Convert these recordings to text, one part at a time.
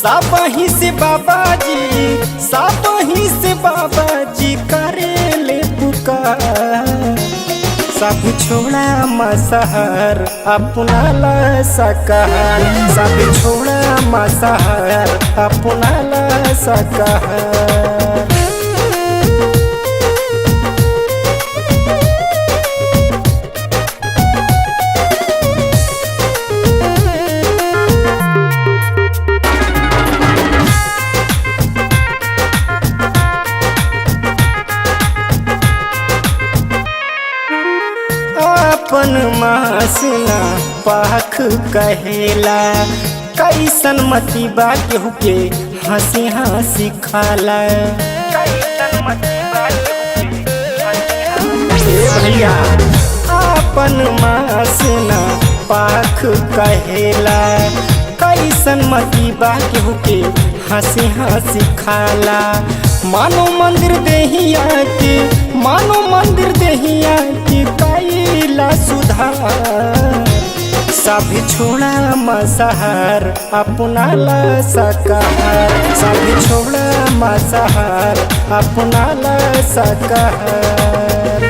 साबही से बाबा जी करेले पुकार। सब छोड़ा मसहर अपना ला सकहर, सब छोड़ा मसहर अपना ला सकहर। अपन मासना पाख कहेला, कैसन मती बा केहू के हंसी हंसी खाला। भैया अपन मासना पाख कहेला, कैसन मती बा केहू के हंसी हंसी खाला। मानो मंदिर देहिया के, मानो मंदिर देहिया के कैला सुधार। सब छोड़ा मसहर अपना ला सकहर, सब छोड़ा मसहर अपना ला सकहर।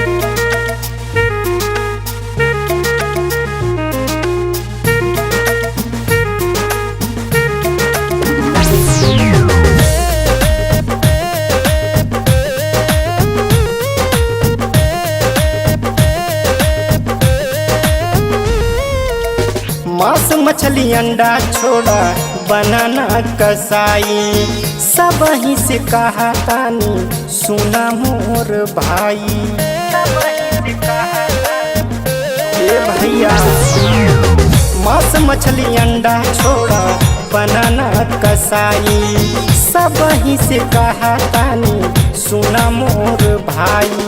मांस मछली अंडा छोड़ा बनाना कसाई, सब ही से कहा तानी सुना मोर भाई। ए भैया मांस मछली अंडा छोड़ा बनाना कसाई, सब ही से कहा तानी सुना मोर भाई।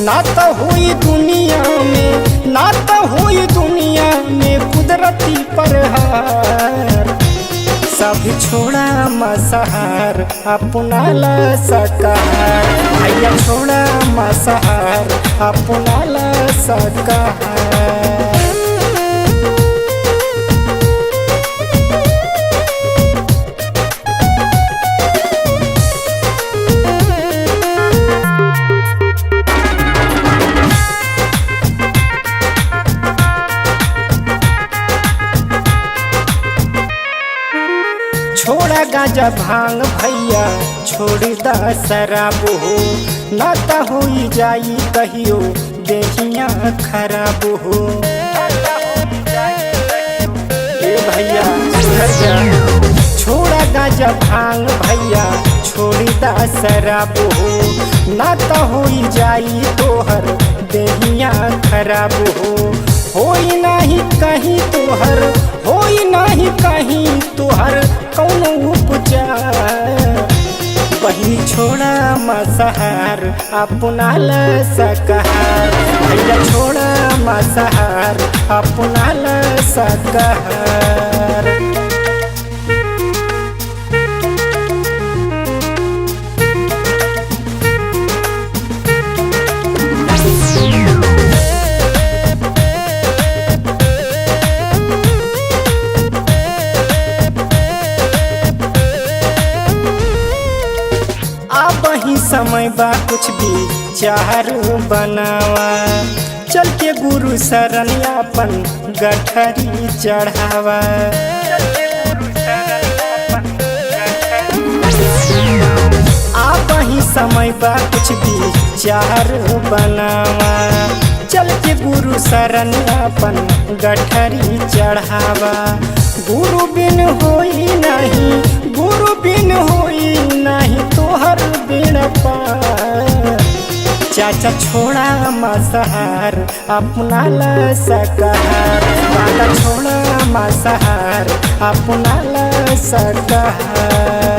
ना तो हुई दुनिया में, ना तो हुई दुनिया में कुदरती परहार। सब छोड़ा मसहर अपना ला सकहर, भैया छोड़ा मसहर अपना ला सकहर। छोड़ा गांजा भांग भैया छोड़ दा शराब हो, ना तो हो जाई कहियो देहिया खराब हो। ए भैया छोड़ा गांजा भांग भैया छोड़ दा शराब हो, ना तो हो जाई तोहर देहिया खराब हो। होई नहीं कहीं तोहर, होई नहीं कहीं तोहर कौनो उपचार। बहिनी छोड़ा मसहर अपना ला सकहर, भैया छोड़ा मसहर अपना ला सकहर। वही समय बा कुछ भी चार बनावा, चल के गुरु शरण अपन गठरी चढ़ावा। आप वही समय बा कुछ भी चार बनावा, चल के गुरु शरण अपन गठरी चढ़ावा। गुरु बिन होई नहीं, गुरु बिन होई नहीं तोहर बेड़ा पार। चाचा छोड़ा मसहर अपना ला सकहर, बाबा छोड़ा मसहर अपना ला सकहर।